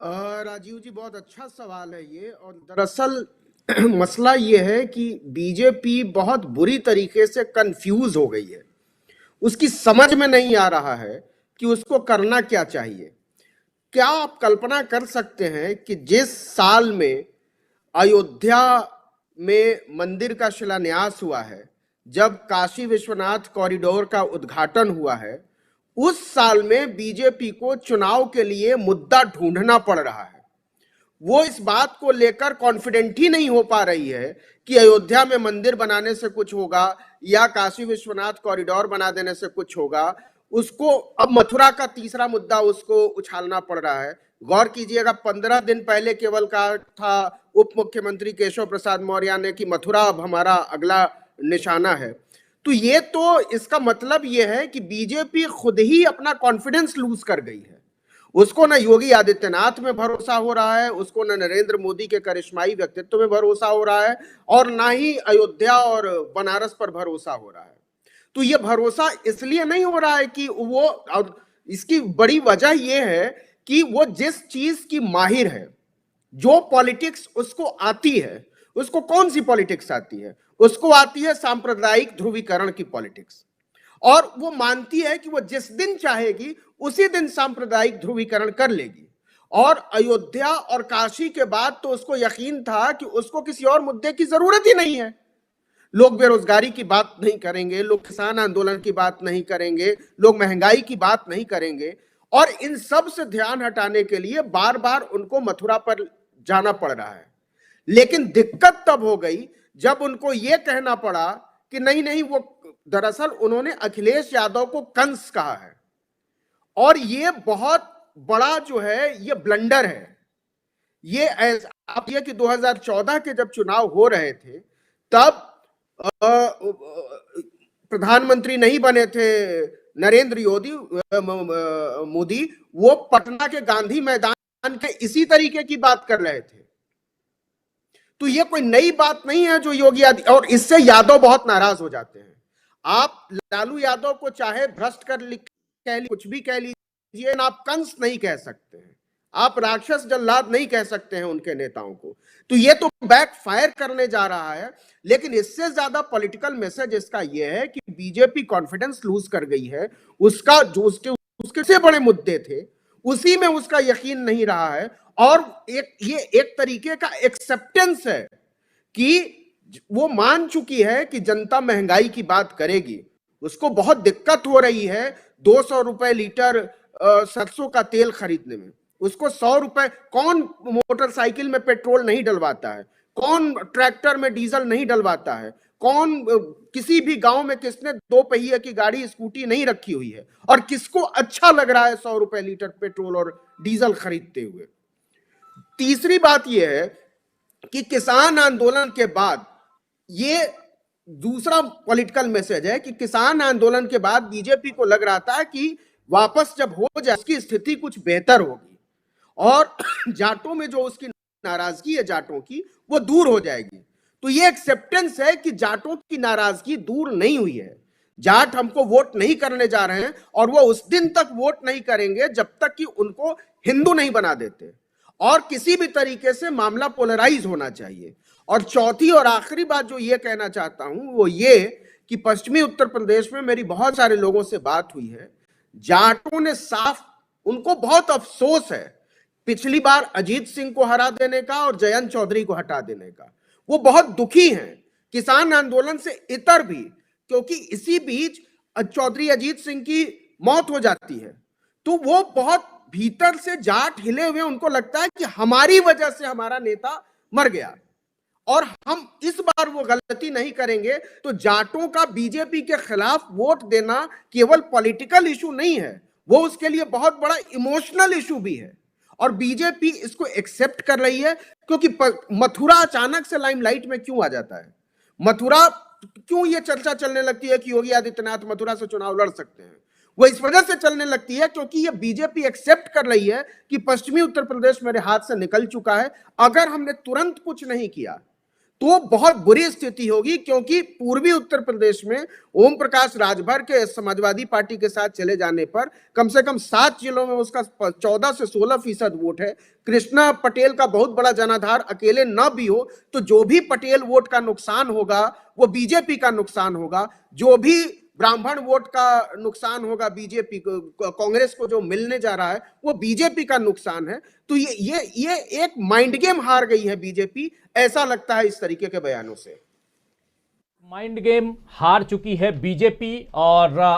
राजीव जी, बहुत अच्छा सवाल है ये। और दरअसल मसला ये है कि बीजेपी बहुत बुरी तरीके से कंफ्यूज हो गई है। उसकी समझ में नहीं आ रहा है कि उसको करना क्या चाहिए। क्या आप कल्पना कर सकते हैं कि जिस साल में अयोध्या में मंदिर का शिलान्यास हुआ है, जब काशी विश्वनाथ कॉरिडोर का उद्घाटन हुआ है, उस साल में बीजेपी को चुनाव के लिए मुद्दा ढूंढना पड़ रहा है। वो इस बात को लेकर कॉन्फिडेंट ही नहीं हो पा रही है कि अयोध्या में मंदिर बनाने से कुछ होगा या काशी विश्वनाथ कॉरिडोर बना देने से कुछ होगा। उसको अब मथुरा का तीसरा मुद्दा उसको उछालना पड़ रहा है। गौर कीजिएगा, 15 दिन पहले केवल कहा था उप मुख्यमंत्री केशव प्रसाद मौर्य ने कि मथुरा अब हमारा अगला निशाना है। तो ये तो इसका मतलब ये है कि बीजेपी खुद ही अपना कॉन्फिडेंस लूज कर गई है। उसको न योगी आदित्यनाथ में भरोसा हो रहा है, उसको न नरेंद्र मोदी के करिश्माई व्यक्तित्व में भरोसा हो रहा है, और ना ही अयोध्या और बनारस पर भरोसा हो रहा है। तो ये भरोसा इसलिए नहीं हो रहा है कि वो, और इसकी बड़ी वजह यह है कि वो जिस चीज की माहिर है, जो पॉलिटिक्स उसको आती है, उसको कौन सी पॉलिटिक्स आती है? उसको आती है सांप्रदायिक ध्रुवीकरण की पॉलिटिक्स। और वो मानती है कि वो जिस दिन चाहेगी उसी दिन सांप्रदायिक ध्रुवीकरण कर लेगी। और अयोध्या और काशी के बाद तो उसको यकीन था कि उसको किसी और मुद्दे की जरूरत ही नहीं है। लोग बेरोजगारी की बात नहीं करेंगे, लोग किसान आंदोलन की बात नहीं करेंगे, लोग महंगाई की बात नहीं करेंगे। और इन सब से ध्यान हटाने के लिए बार बार उनको मथुरा पर जाना पड़ रहा है। लेकिन दिक्कत तब हो गई जब उनको यह कहना पड़ा कि नहीं नहीं, वो दरअसल उन्होंने अखिलेश यादव को कंस कहा है। और ये बहुत बड़ा जो है ये ब्लंडर है। ये आप ये कि 2014 के जब चुनाव हो रहे थे, तब प्रधानमंत्री नहीं बने थे नरेंद्र मोदी, वो पटना के गांधी मैदान के इसी तरीके की बात कर रहे थे। तो ये कोई नई बात नहीं है जो योगी आदित्य, और इससे यादव बहुत नाराज हो जाते हैं। आप लालू यादव को चाहे भ्रष्ट कह लीजिए, कुछ भी कह लीजिए, आप कंस नहीं कह सकते हैं, आप राक्षस जल्लाद नहीं कह सकते हैं उनके नेताओं को। तो ये तो बैक फायर करने जा रहा है। लेकिन इससे ज्यादा पॉलिटिकल मैसेज इसका यह है कि बीजेपी कॉन्फिडेंस लूज कर गई है। उसका जो उसके से बड़े मुद्दे थे उसी में उसका यकीन नहीं रहा है। और ये एक तरीके का एक्सेप्टेंस है कि वो मान चुकी है कि जनता महंगाई की बात करेगी। उसको बहुत दिक्कत हो रही है 200 रुपए लीटर सरसों का तेल खरीदने में। उसको 100 रुपए, कौन मोटरसाइकिल में पेट्रोल नहीं डलवाता है? कौन ट्रैक्टर में डीजल नहीं डलवाता है? कौन किसी भी गांव में किसने 2 पहिए की गाड़ी स्कूटी नहीं रखी हुई है? और किसको अच्छा लग रहा है 100 रुपए लीटर पेट्रोल और डीजल खरीदते हुए? तीसरी बात यह है कि किसान आंदोलन के बाद, ये दूसरा पॉलिटिकल मैसेज है कि किसान आंदोलन के बाद बीजेपी को लग रहा था कि वापस जब हो जाए उसकी स्थिति कुछ बेहतर होगी, और जाटों में जो उसकी नाराजगी है जाटों की, वो दूर हो जाएगी। तो ये एक्सेप्टेंस है कि जाटों की नाराजगी दूर नहीं हुई है। जाट हमको वोट नहीं करने जा रहे हैं, और वो उस दिन तक वोट नहीं करेंगे जब तक कि उनको हिंदू नहीं बना देते। और किसी भी तरीके से मामला पोलराइज होना चाहिए। और चौथी और आखिरी बात जो ये कहना चाहता हूं वो ये कि पश्चिमी उत्तर प्रदेश में मेरी बहुत सारे लोगों से बात हुई है। जाटों ने साफ, उनको बहुत अफसोस है पिछली बार अजीत सिंह को हरा देने का और जयंत चौधरी को हटा देने का। वो बहुत दुखी हैं किसान आंदोलन से इतर भी, क्योंकि इसी बीच चौधरी अजीत सिंह की मौत हो जाती है। तो वो बहुत भीतर से जाट हिले हुए, उनको लगता है कि हमारी वजह से हमारा नेता मर गया, और हम इस बार वो गलती नहीं करेंगे। तो जाटों का बीजेपी के खिलाफ वोट देना केवल पॉलिटिकल इशू नहीं है, वो उसके लिए बहुत बड़ा इमोशनल इशू भी है। और बीजेपी इसको एक्सेप्ट कर रही है, क्योंकि मथुरा अचानक से लाइमलाइट में क्यों आ जाता है? मथुरा क्यों ये चर्चा चलने लगती है कि योगी आदित्यनाथ मथुरा से चुनाव लड़ सकते हैं? वो इस वजह से चलने लगती है क्योंकि ये बीजेपी एक्सेप्ट कर रही है कि पश्चिमी उत्तर प्रदेश मेरे हाथ से निकल चुका है। अगर हमने तुरंत कुछ नहीं किया तो बहुत बुरी स्थिति होगी, क्योंकि पूर्वी उत्तर प्रदेश में ओम प्रकाश राजभर के समाजवादी पार्टी के साथ चले जाने पर कम से कम 7 जिलों में उसका 14 से 16% वोट है। कृष्णा पटेल का बहुत बड़ा जनाधार अकेले न भी हो तो जो भी पटेल वोट का नुकसान होगा वो बीजेपी का नुकसान होगा। जो भी ब्राह्मण वोट का नुकसान होगा बीजेपी को, कांग्रेस को जो मिलने जा रहा है वो बीजेपी का नुकसान है। तो ये एक माइंड गेम हार गई है बीजेपी, ऐसा लगता है इस तरीके के बयानों से। माइंड गेम हार चुकी है बीजेपी और